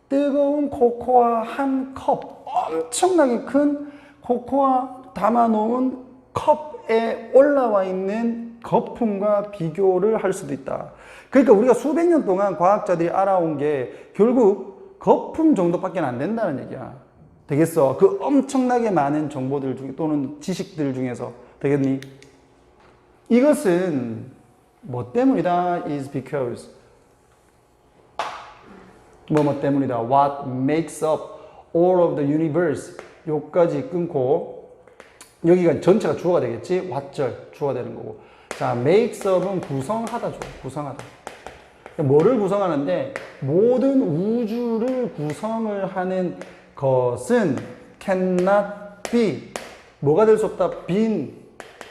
뜨거운 코코아 한 컵. 엄청나게 큰 코코아 담아놓은 컵에 올라와 있는 거품과 비교를 할 수도 있다. 그러니까 우리가 수백 년 동안 과학자들이 알아온 게 결국 거품 정도밖에 안 된다는 얘기야. 되겠어? 그 엄청나게 많은 정보들 중에 또는 지식들 중에서. 되겠니? 이것은 뭐 때문이다? is because. 뭐 때문이다? What makes up all of the universe. 요까지 끊고 여기가 전체가 주어가 되겠지? 왓절 주어가 되는 거고. 자, makes up은 구성하다죠. 구성하다. 뭐를 구성하는데 모든 우주를 구성을 하는 것은 cannot be. 뭐가 될 수 없다? be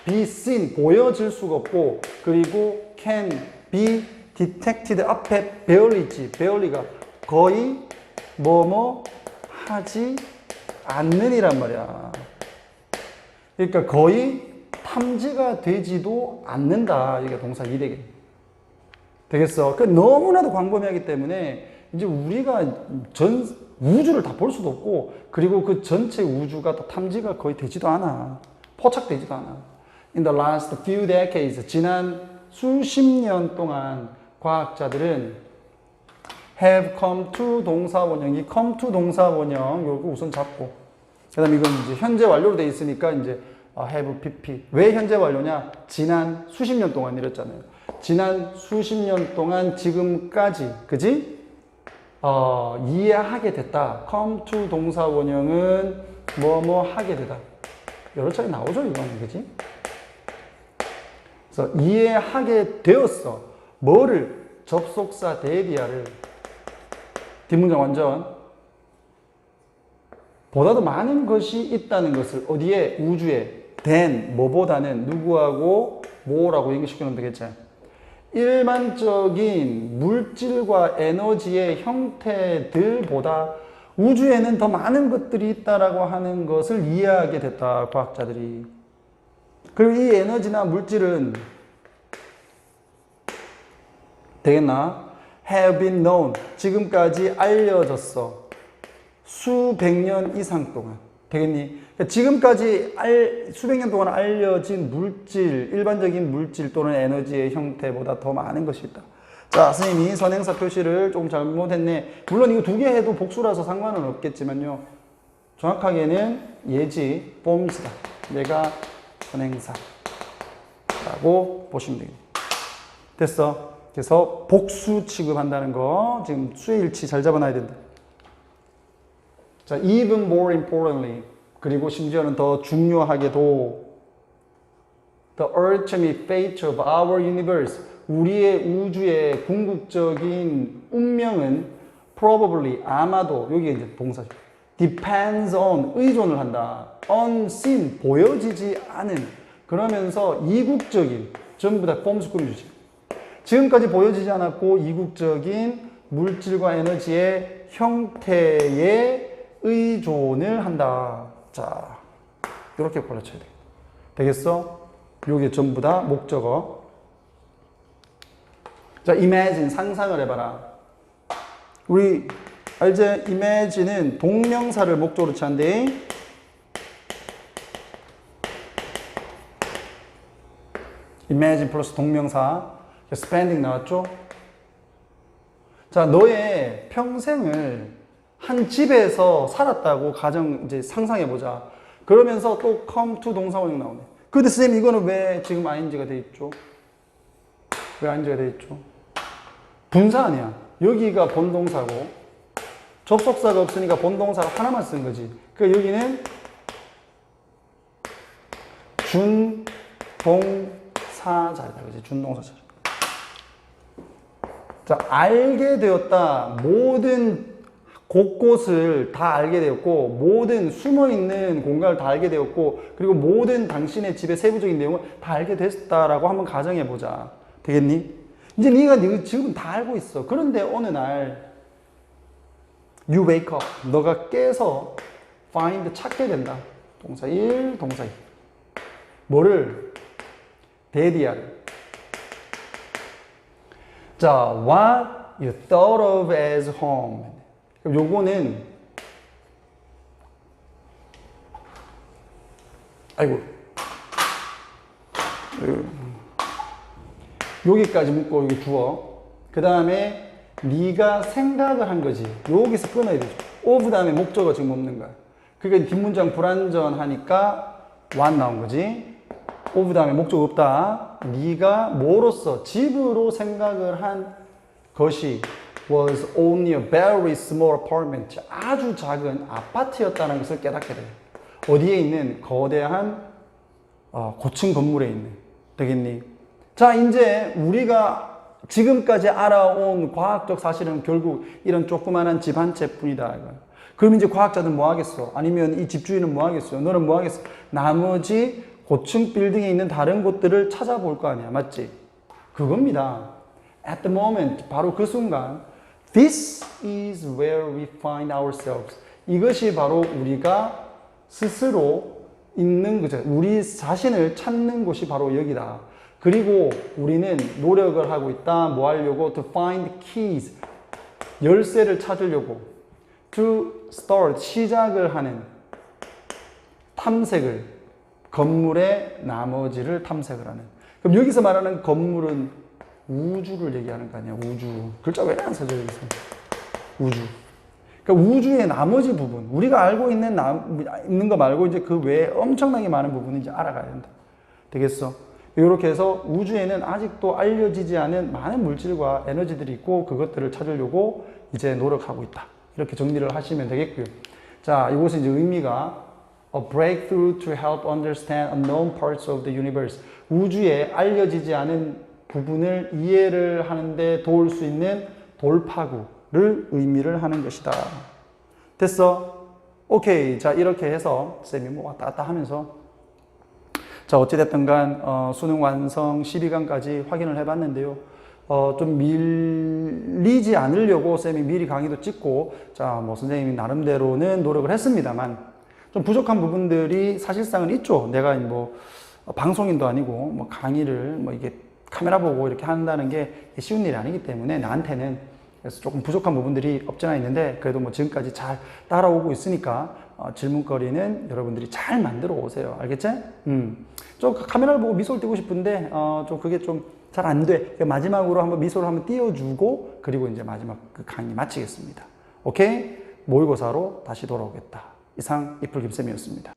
seen. 보여질 수가 없고. 그리고 can be detected. 앞에 barely 있지. barely가 거의 뭐뭐 하지 않는이란 말이야. 그러니까 거의 탐지가 되지도 않는다. 이게 동사 2대기. 되겠어? 그러니까 너무나도 광범위하기 때문에 이제 우리가 전 우주를 다 볼 수도 없고, 그리고 그 전체 우주가 또 탐지가 거의 되지도 않아. 포착되지도 않아. In the last few decades, 지난 수십 년 동안 과학자들은 have come to 동사 원형이 come to 동사 원형 요거 우선 잡고, 그다음에 이건 이제 현재 완료로 돼 있으니까 이제 have pp. 왜 현재 완료냐? 지난 수십 년 동안 이랬잖아요. 지난 수십 년 동안 지금까지, 그지? 이해하게 됐다. come to 동사 원형은 뭐뭐 하게 되다. 여러 차례 나오죠, 이거는, 그지? 그래서 이해하게 되었어. 뭐를? 접속사 대디아를. 뒷문장 완전. 보다도 많은 것이 있다는 것을 어디에? 우주에. than 뭐보다는 누구하고 뭐라고 얘기시키면 되겠지. 일반적인 물질과 에너지의 형태들보다 우주에는 더 많은 것들이 있다라고 하는 것을 이해하게 됐다, 과학자들이. 그리고 이 에너지나 물질은 되겠나? have been known. 지금까지 알려졌어. 수백 년 이상 동안. 되겠니? 그러니까 지금까지 수백 년 동안 알려진 물질, 일반적인 물질 또는 에너지의 형태보다 더 많은 것이 있다. 자, 선생님이 선행사 표시를 조금 잘못했네. 물론 이거 두 개 해도 복수라서 상관은 없겠지만요. 정확하게는 예지, forms다. 내가 선행사라고 보시면 되겠네. 됐어. 그래서 복수 취급한다는 거 지금 수의 일치 잘 잡아놔야 된다. 자, even more importantly, 그리고 심지어는 더 중요하게도 the ultimate fate of our universe, 우리의 우주의 궁극적인 운명은 probably, 아마도, 여기 이제 동사죠. depends on, 의존을 한다. unseen, 보여지지 않은, 그러면서 이국적인, 전부 다 폼스 꾸며주지. 지금까지 보여지지 않았고 이국적인 물질과 에너지의 형태에 의존을 한다. 자, 이렇게 골라쳐야 돼. 되겠어? 요게 전부 다 목적어. 자, imagine, 상상을 해봐라. 우리 알지? imagine은 동명사를 목적으로 취한대. imagine 플러스 동명사. spending 나왔죠? 자, 너의 평생을 한 집에서 살았다고 가정 이제 상상해보자. 그러면서 또 come to 동사원형 나오네. 근데 선생님 이거는 왜 지금 ing가 돼 있죠? 왜 ing가 돼 있죠? 분사 아니야. 여기가 본동사고 접속사가 없으니까 본동사를 하나만 쓴 거지. 그러니까 여기는 준동사자다. 그지? 준동사자. 자, 알게 되었다. 모든 곳곳을 다 알게 되었고, 모든 숨어있는 공간을 다 알게 되었고, 그리고 모든 당신의 집의 세부적인 내용을 다 알게 됐다라고 한번 가정해보자. 되겠니? 이제 네가 지금 다 알고 있어. 그런데 어느 날 you wake up. 너가 깨서 find, 찾게 된다. 동사 1, 동사 2. 뭐를? 데디아를. 자, what you thought of as home. 요거는 아이고 여기까지 묶고 여기 주어. 그 다음에 네가 생각을 한 거지. 여기서 끊어야 되죠. of 다음에 목적어 지금 없는 거야. 그러니까 뒷문장 불완전하니까 what 나온 거지. of 다음에 목적 없다. 네가 뭐로써 집으로 생각을 한 것이 was only a very small apartment. 아주 작은 아파트였다는 것을 깨닫게 돼요. 어디에 있는 거대한 고층 건물에 있는. 되겠니? 자, 이제 우리가 지금까지 알아온 과학적 사실은 결국 이런 조그마한 집 한 채뿐이다. 그럼 이제 과학자들은 뭐 하겠어? 아니면 이 집주인은 뭐 하겠어? 너는 뭐 하겠어? 나머지 고층 빌딩에 있는 다른 곳들을 찾아볼 거 아니야. 맞지? 그겁니다. At the moment, 바로 그 순간, this is where we find ourselves. 이것이 바로 우리가 스스로 있는 거죠. 우리 자신을 찾는 곳이 바로 여기다. 그리고 우리는 노력을 하고 있다. 뭐 하려고? To find keys. 열쇠를 찾으려고. To start. 시작을 하는 탐색을. 건물의 나머지를 탐색을 하는. 그럼 여기서 말하는 건물은 우주를 얘기하는 거 아니야. 우주. 글자 왜 안 써져 여기서? 우주. 그러니까 우주의 나머지 부분, 우리가 알고 있는 거 말고 이제 그 외에 엄청나게 많은 부분을 이제 알아가야 된다. 되겠어? 이렇게 해서 우주에는 아직도 알려지지 않은 많은 물질과 에너지들이 있고 그것들을 찾으려고 이제 노력하고 있다. 이렇게 정리를 하시면 되겠고요. 자, 이것은 이제 의미가 A breakthrough to help understand unknown parts of the universe. 우주에 알려지지 않은 부분을 이해를 하는데 도울 수 있는 돌파구를 의미를 하는 것이다. 됐어? 오케이. 자, 이렇게 해서 쌤이 뭐 왔다 갔다 하면서 자, 어찌됐든 간 수능 완성 12강까지 확인을 해봤는데요. 좀 밀리지 않으려고 쌤이 미리 강의도 찍고, 자, 뭐 선생님이 나름대로는 노력을 했습니다만, 좀 부족한 부분들이 사실상은 있죠. 내가 뭐, 방송인도 아니고, 뭐 강의를 뭐 이게 카메라 보고 이렇게 한다는 게 쉬운 일이 아니기 때문에 나한테는 그래서 조금 부족한 부분들이 없지 않아 있는데, 그래도 뭐 지금까지 잘 따라오고 있으니까 질문거리는 여러분들이 잘 만들어 오세요. 알겠지? 좀 카메라를 보고 미소를 띄고 싶은데 좀 그게 좀 잘 안 돼. 마지막으로 한번 미소를 한번 띄워주고, 그리고 이제 마지막 그 강의 마치겠습니다. 오케이? 모의고사로 다시 돌아오겠다. 이상 이풀 김쌤이었습니다.